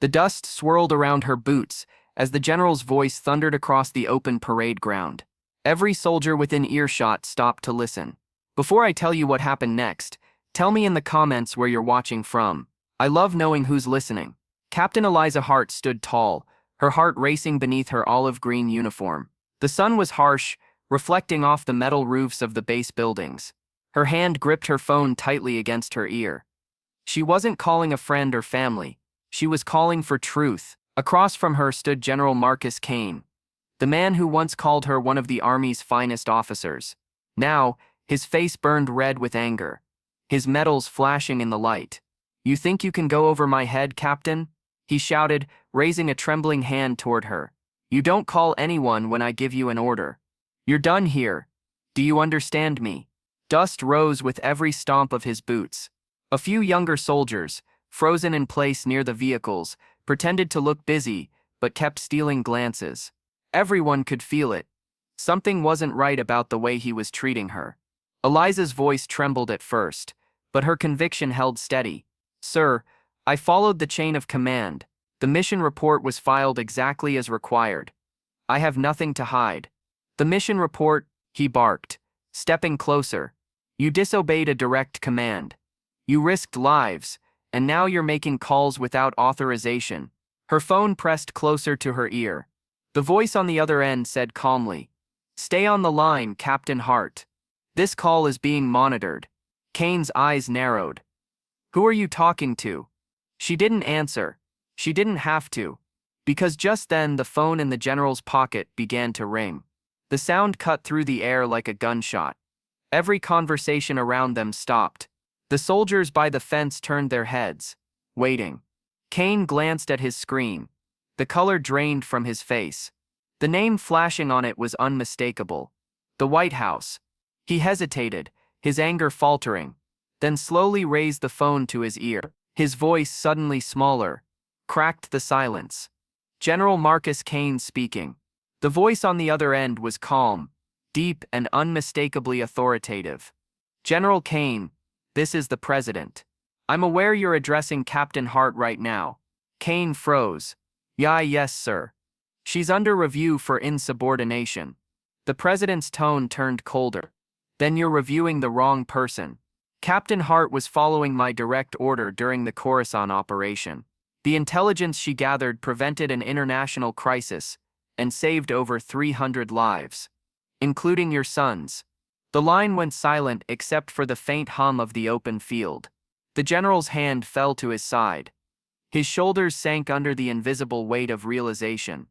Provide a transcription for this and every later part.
The dust swirled around her boots as the general's voice thundered across the open parade ground. Every soldier within earshot stopped to listen. Before I tell you what happened next, tell me in the comments where you're watching from. I love knowing who's listening. Captain Eliza Hart stood tall, her heart racing beneath her olive-green uniform. The sun was harsh, reflecting off the metal roofs of the base buildings. Her hand gripped her phone tightly against her ear. She wasn't calling a friend or family. She was calling for truth. Across from her stood General Marcus Kane, the man who once called her one of the Army's finest officers. Now, his face burned red with anger, his medals flashing in the light. "You think you can go over my head, Captain?" he shouted, raising a trembling hand toward her. "You don't call anyone when I give you an order. You're done here. Do you understand me?" Dust rose with every stomp of his boots. A few younger soldiers, frozen in place near the vehicles, pretended to look busy, but kept stealing glances. Everyone could feel it. Something wasn't right about the way he was treating her. Eliza's voice trembled at first, but her conviction held steady. "Sir, I followed the chain of command. The mission report was filed exactly as required. I have nothing to hide." "The mission report," he barked, stepping closer. "You disobeyed a direct command. You risked lives, and now you're making calls without authorization." Her phone pressed closer to her ear. The voice on the other end said calmly, "Stay on the line, Captain Hart. This call is being monitored." Kane's eyes narrowed. "Who are you talking to?" She didn't answer. She didn't have to, because just then the phone in the general's pocket began to ring. The sound cut through the air like a gunshot. Every conversation around them stopped. The soldiers by the fence turned their heads, waiting. Kane glanced at his screen. The color drained from his face. The name flashing on it was unmistakable. The White House. He hesitated, his anger faltering, then slowly raised the phone to his ear. His voice, suddenly smaller, cracked the silence. "General Marcus Kane speaking." The voice on the other end was calm, deep, and unmistakably authoritative. "General Kane, this is the President. I'm aware you're addressing Captain Hart right now." Kane froze. Yes, sir. She's under review for insubordination." The President's tone turned colder. "Then you're reviewing the wrong person. Captain Hart was following my direct order during the Khorasan operation. The intelligence she gathered prevented an international crisis and saved over 300 lives, including your son's." The line went silent except for the faint hum of the open field. The general's hand fell to his side. His shoulders sank under the invisible weight of realization.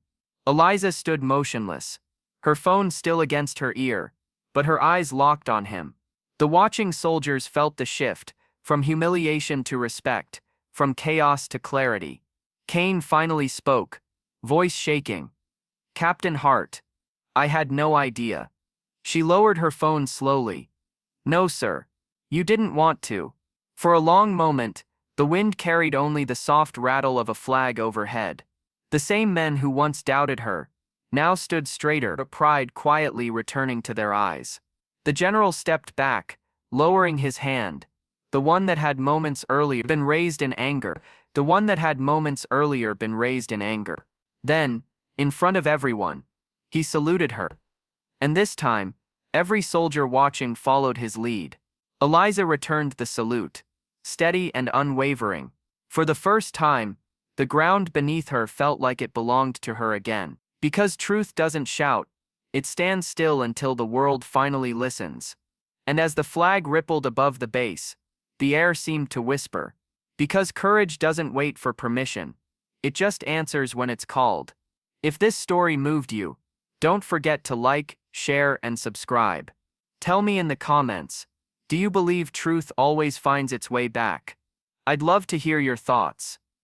Eliza stood motionless, her phone still against her ear, but her eyes locked on him. The watching soldiers felt the shift, from humiliation to respect, from chaos to clarity. Kane finally spoke, voice shaking. "Captain Hart, I had no idea." She lowered her phone slowly. "No, sir. You didn't want to." For a long moment, the wind carried only the soft rattle of a flag overhead. The same men who once doubted her now stood straighter, pride quietly returning to their eyes. The general stepped back, lowering his hand, the one that had moments earlier been raised in anger, Then, in front of everyone, he saluted her. And this time, every soldier watching followed his lead. Eliza returned the salute, steady and unwavering. For the first time, the ground beneath her felt like it belonged to her again. Because truth doesn't shout, it stands still until the world finally listens. And as the flag rippled above the base, the air seemed to whisper. Because courage doesn't wait for permission, it just answers when it's called. If this story moved you, don't forget to like, share, and subscribe. Tell me in the comments, do you believe truth always finds its way back? I'd love to hear your thoughts.